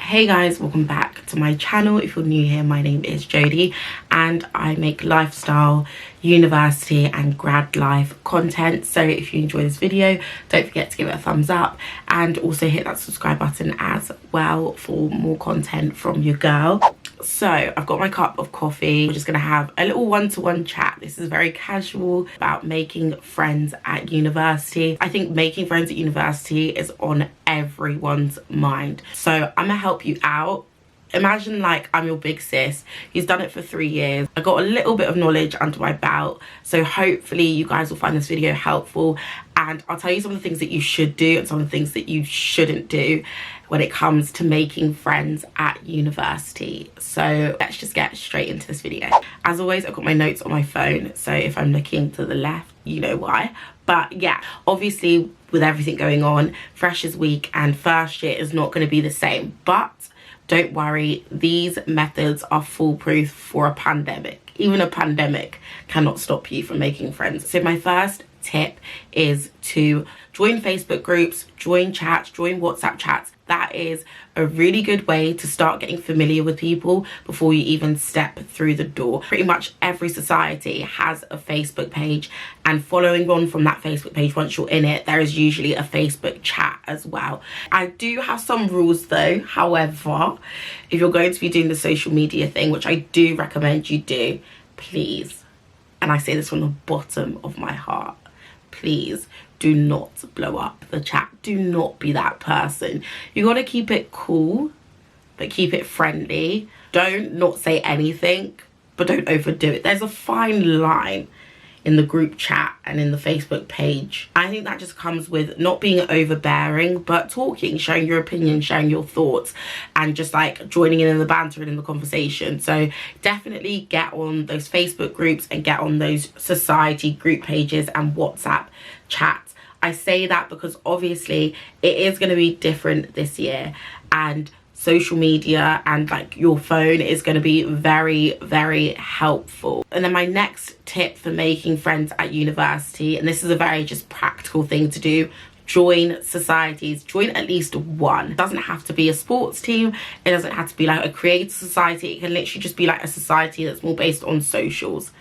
Hey guys, welcome back to my channel. If you're new here, my name is Jodie and I make lifestyle, university and grad life content. So if you enjoy this video, don't forget to give it a thumbs up and also hit that subscribe button as well for more content from your girl. So I've got my cup of coffee. We're just gonna have a little one-to-one chat. This is very casual about making friends at university. I think making friends at university is on everyone's mind. So I'm gonna help you out. Imagine like I'm your big sis. He's done it for 3 years. I got a little bit of knowledge under my belt. So hopefully you guys will find this video helpful. And I'll tell you some of the things that you should do and some of the things that you shouldn't do when it comes to making friends at university. So let's just get straight into this video. As always, I've got my notes on my phone. So if I'm looking to the left, you know why. But yeah, obviously with everything going on, Freshers Week and first year is not going to be the same. But don't worry, these methods are foolproof for a pandemic. Even a pandemic cannot stop you from making friends. So my first tip is to join Facebook groups, join chats, join WhatsApp chats. That is a really good way to start getting familiar with people before you even step through the door. Pretty much every society has a Facebook page, and following on from that Facebook page, once you're in it, there is usually a Facebook chat as well. I do have some rules though. However, if you're going to be doing the social media thing, which I do recommend you do, please, and I say this from the bottom of my heart, please do not blow up the chat. Do not be that person. You got to keep it cool, but keep it friendly. Don't not say anything, but don't overdo it. There's a fine line in the group chat and in the Facebook page. I think that just comes with not being overbearing, but talking, sharing your opinion, sharing your thoughts, and just like joining in the banter and in the conversation. So definitely get on those Facebook groups and get on those society group pages and WhatsApp chats. I say that because obviously it is going to be different this year, and social media and like your phone is going to be very, very helpful. And then my next tip for making friends at university, and this is a very just practical thing to do, join societies. Join at least one. It doesn't have to be a sports team. It doesn't have to be like a creative society. It can literally just be like a society that's more based on socials.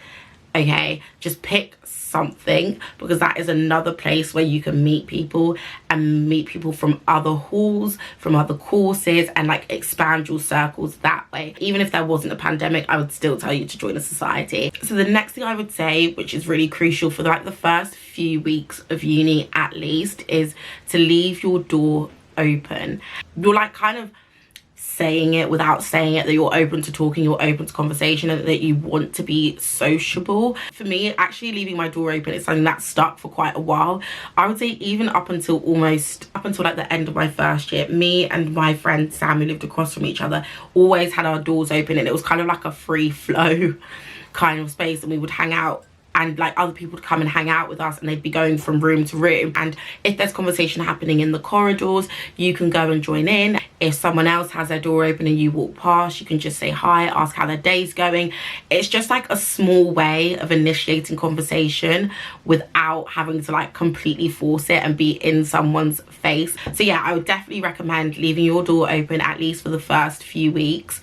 Okay, just pick something, because that is another place where you can meet people and meet people from other halls, from other courses, and like expand your circles that way. Even if there wasn't a pandemic, I would still tell you to join a society. So the next thing I would say, which is really crucial for like the first few weeks of uni at least, is to leave your door open. You're like kind of saying it without saying it, that you're open to talking, you're open to conversation, and that you want to be sociable. For me, actually leaving my door open is something that stuck for quite a while. I would say even up until like the end of my first year, me and my friend Sam, who lived across from each other, always had our doors open, and it was kind of like a free flow kind of space, and we would hang out, and like other people would come and hang out with us, and they'd be going from room to room. And if there's conversation happening in the corridors, you can go and join in. If someone else has their door open and you walk past, you can just say hi, ask how their day's going. It's just like a small way of initiating conversation without having to like completely force it and be in someone's face. So yeah, I would definitely recommend leaving your door open at least for the first few weeks.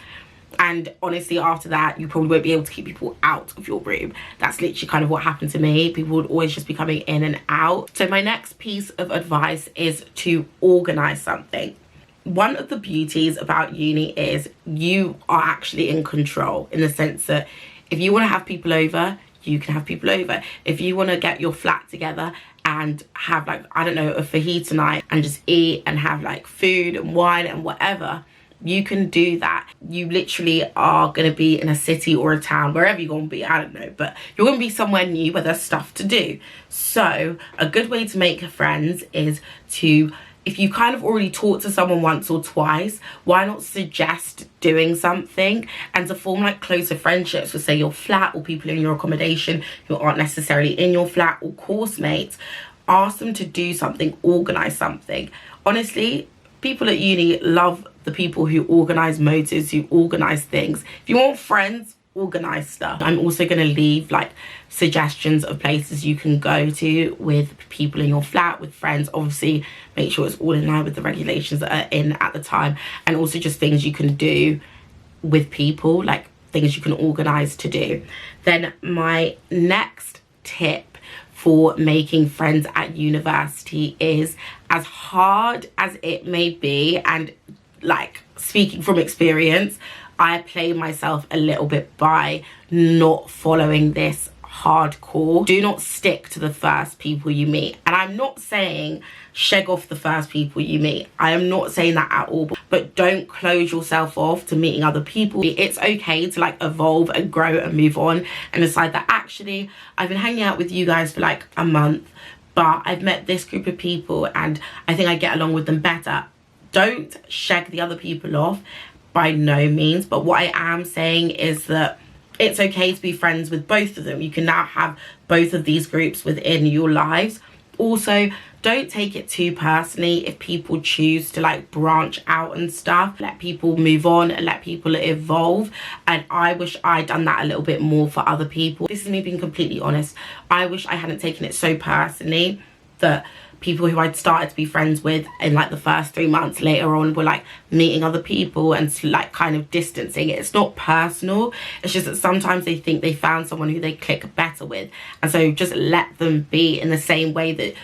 And honestly, after that, you probably won't be able to keep people out of your room. That's literally kind of what happened to me. People would always just be coming in and out. So my next piece of advice is to organize something. One of the beauties about uni is you are actually in control, in the sense that if you want to have people over, you can have people over. If you want to get your flat together and have like, I don't know, a fajita night and just eat and have like food and wine and whatever, you can do that. You literally are going to be in a city or a town, wherever you're going to be, I don't know, but you're going to be somewhere new where there's stuff to do. So a good way to make friends is to, if you kind of already talked to someone once or twice, why not suggest doing something, and to form like closer friendships with say your flat or people in your accommodation who aren't necessarily in your flat, or course mates. Ask them to do something, organize something. Honestly, people at uni love the people who organize motors, who organize things. If you want friends, organize stuff. I'm also going to leave like suggestions of places you can go to with people in your flat, with friends. Obviously make sure it's all in line with the regulations that are in at the time, and also just things you can do with people, like things you can organize to do. Then my next tip for making friends at university is, as hard as it may be, and like speaking from experience, I play myself a little bit by not following this hardcore. Do not stick to the first people you meet. And I'm not saying sheg off the first people you meet. I am not saying that at all. But don't close yourself off to meeting other people. It's okay to like evolve and grow and move on and decide that actually I've been hanging out with you guys for like a month, but I've met this group of people and I think I get along with them better. Don't sheg the other people off, by no means. But what I am saying is that it's okay to be friends with both of them. You can now have both of these groups within your lives. Also, don't take it too personally if people choose to like branch out and stuff. Let people move on and let people evolve. And I wish I'd done that a little bit more for other people. This is me being completely honest. I wish I hadn't taken it so personally that people who I'd started to be friends with in like the first 3 months later on were like meeting other people and like kind of distancing. It's not personal, it's just that sometimes they think they found someone who they click better with, and so just let them be in the same way that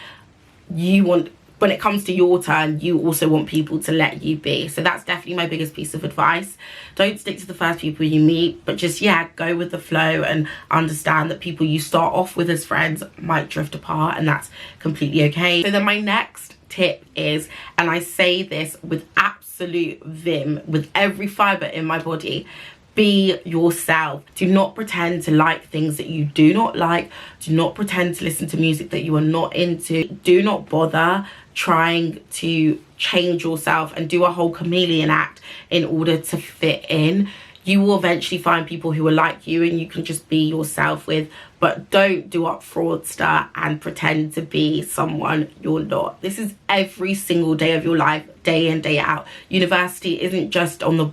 you want. When it comes to your turn, you also want people to let you be. So that's definitely my biggest piece of advice. Don't stick to the first people you meet, but just, yeah, go with the flow and understand that people you start off with as friends might drift apart, and that's completely okay. So then my next tip is, and I say this with absolute vim, with every fibre in my body, be yourself. Do not pretend to like things that you do not like. Do not pretend to listen to music that you are not into. Do not bother trying to change yourself and do a whole chameleon act in order to fit in. You will eventually find people who are like you and you can just be yourself with, but don't do up fraudster and pretend to be someone you're not. This is every single day of your life, day in, day out. University isn't just on the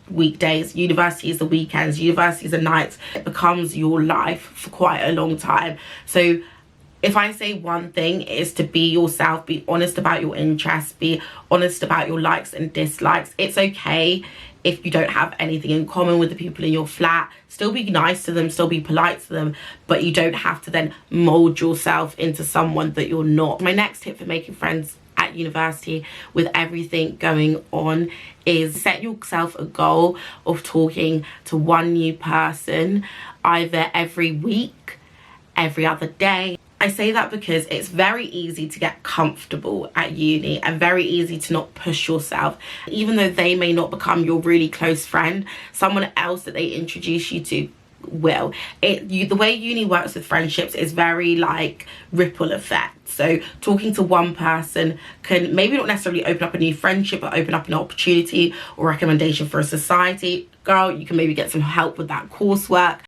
weekdays. University is the weekends. University is the nights. It becomes your life for quite a long time. So if I say one thing, it is to be yourself. Be honest about your interests. Be honest about your likes and dislikes. It's okay if you don't have anything in common with the people in your flat. Still be nice to them, still be polite to them, but you don't have to then mold yourself into someone that you're not. My next tip for making friends at university with everything going on is set yourself a goal of talking to one new person either every week, every other day. I say that because it's very easy to get comfortable at uni and very easy to not push yourself. Even though they may not become your really close friend, someone else that they introduce you to will. The way uni works with friendships is very like ripple effect. So talking to one person can maybe not necessarily open up a new friendship, but open up an opportunity or recommendation for a society. Girl, you can maybe get some help with that coursework.